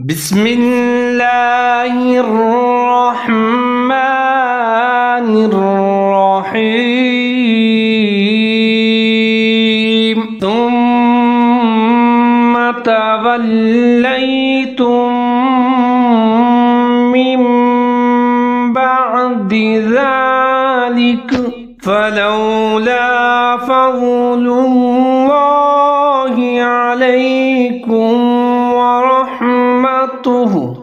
بسم اللہ الرحمن الرحیم ثم تولیتم من بعد ذلك فلولا فضل اللہ علیکم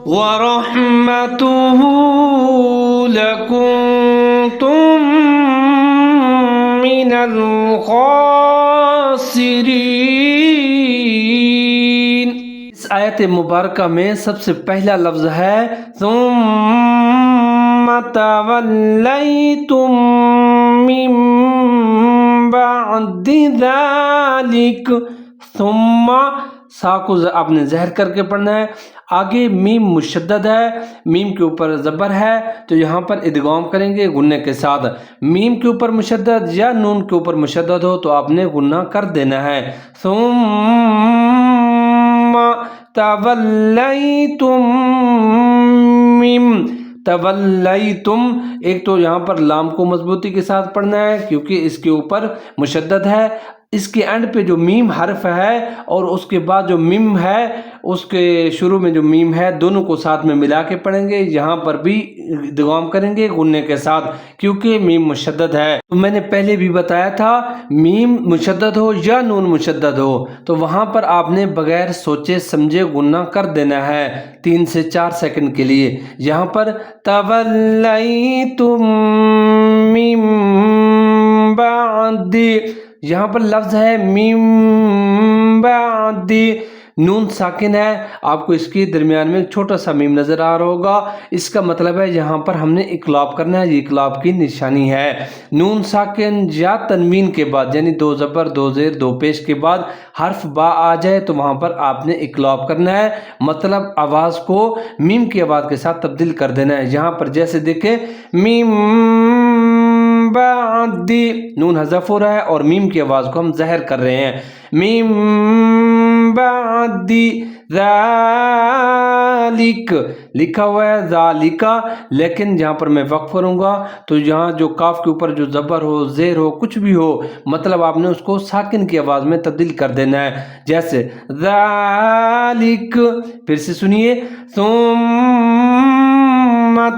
ورحمته لکنتم من الخاسرین۔ اس آیت مبارکہ میں سب سے پہلا لفظ ہے ثم تولیتم من بعد ذلك، ثم سا کو آپ نے زہر کر کے پڑھنا ہے، آگے میم مشدد ہے، میم کے اوپر زبر ہے تو یہاں پر ادغام کریں گے غنہ کے ساتھ۔ میم کے اوپر مشدد یا نون کے اوپر مشدد ہو تو آپ نے غنہ کر دینا ہے۔ ثم تولیتم میم تولیتم، ایک تو یہاں پر لام کو مضبوطی کے ساتھ پڑھنا ہے کیونکہ اس کے اوپر مشدد ہے، اس کے اینڈ پہ جو میم حرف ہے اور اس کے بعد جو میم ہے اس کے شروع میں جو میم ہے دونوں کو ساتھ میں ملا کے پڑھیں گے، یہاں پر بھی ادغام کریں گے غنے کے ساتھ کیونکہ میم مشدد ہے۔ تو میں نے پہلے بھی بتایا تھا میم مشدد ہو یا نون مشدد ہو تو وہاں پر آپ نے بغیر سوچے سمجھے غنہ کر دینا ہے 3 سے 4 سیکنڈ کے لیے۔ یہاں پر تولیتم من بعد، یہاں پر لفظ ہے میم بعد، نون ساکن ہے، آپ کو اس کے درمیان میں ایک چھوٹا سا میم نظر آ رہا ہوگا، اس کا مطلب ہے یہاں پر ہم نے اقلاب کرنا ہے، یہ اقلاب کی نشانی ہے۔ نون ساکن یا تنوین کے بعد یعنی 2 زبر 2 زیر 2 پیش کے بعد حرف با آ جائے تو وہاں پر آپ نے اقلاب کرنا ہے، مطلب آواز کو میم کی آواز کے ساتھ تبدیل کر دینا ہے۔ یہاں پر جیسے دیکھیں میم بعد، نون حذف ہو رہا ہے اور میم کی آواز کو ہم ظاہر کر رہے ہیں، میم بعد ذالک، لکھا ہوا ہے ذالکا، لیکن جہاں پر میں وقف کروں گا تو یہاں جو کاف کے اوپر جو زبر ہو زیر ہو کچھ بھی ہو مطلب آپ نے اس کو ساکن کی آواز میں تبدیل کر دینا ہے، جیسے ذالک، پھر سے سنیے ثم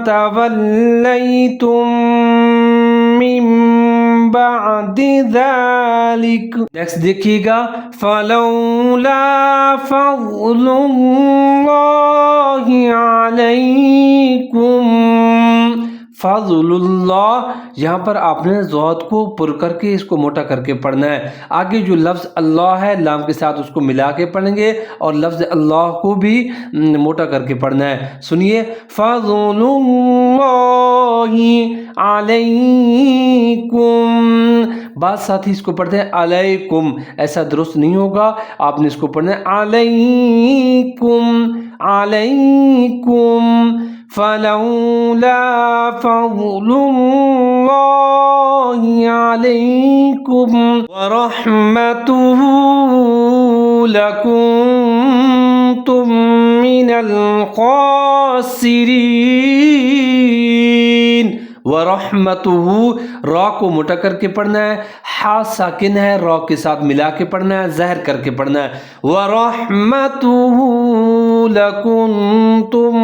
تولیتم من بعد ذلك، نیکسٹ دیکھیے گا فلولا فضل اللہ علیکم، فضل اللہ، یہاں پر آپ نے ضاد کو پر کر کے اس کو موٹا کر کے پڑھنا ہے، آگے جو لفظ اللہ ہے لام کے ساتھ اس کو ملا کے پڑھیں گے اور لفظ اللہ کو بھی موٹا کر کے پڑھنا ہے۔ سنیے فضل اللہ علیکم، بعض ساتھی اس کو پڑھتے ہیں علیکم، ایسا درست نہیں ہوگا، آپ نے اس کو پڑھنا ہے علیکم علیکم، فلولا فضل اللہ علیکم ورحمته لکنتم من الخاسرین۔ ورحمتہ، را کو موٹا کر کے پڑھنا ہے، ہا ساکن ہے را کے ساتھ ملا کے پڑھنا ہے، زہر کر کے پڑھنا ہے، ورحمتہ لکنتم،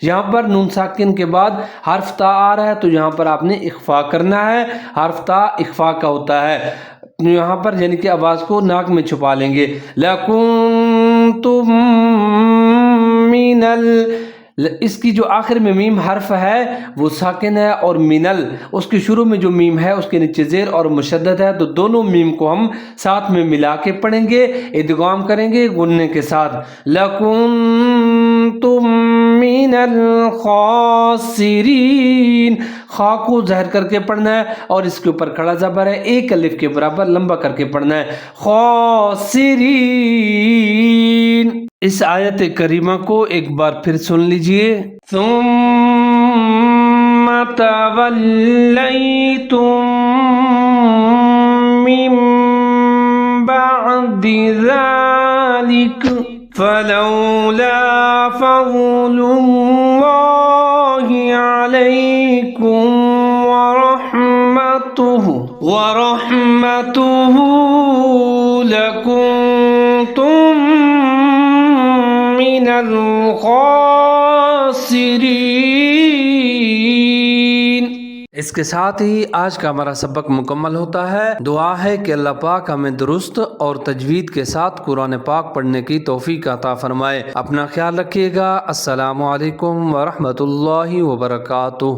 یہاں پر نون ساکن کے بعد حرف تا آ رہا ہے تو یہاں پر آپ نے اخفا کرنا ہے، حرف تا اخفا کا ہوتا ہے، یہاں پر یعنی کہ آواز کو ناک میں چھپا لیں گے، لکنتم من اس کی جو آخر میں میم حرف ہے وہ ساکن ہے اور منل اس کے شروع میں جو میم ہے اس کے نیچے زیر اور مشدد ہے تو دونوں میم کو ہم ساتھ میں ملا کے پڑھیں گے، ادغام کریں گے غنے کے ساتھ، لکنتم من الخاسرین، خا کو ظاہر کر کے پڑھنا ہے اور اس کے اوپر کھڑا زبر ہے، ایک الف کے برابر لمبا کر کے پڑھنا ہے، خاسرین۔ اس آیت کریمہ کو ایک بار پھر سن لیجئے، ثم تولیتم من بعد ذلك فلولا فضل الله عليكم ورحمته لكنتم من الخاسرین۔ اس کے ساتھ ہی آج کا ہمارا سبق مکمل ہوتا ہے۔ دعا ہے کہ اللہ پاک ہمیں درست اور تجوید کے ساتھ قرآن پاک پڑھنے کی توفیق عطا فرمائے۔ اپنا خیال رکھیے گا۔ السلام علیکم ورحمۃ اللہ وبرکاتہ۔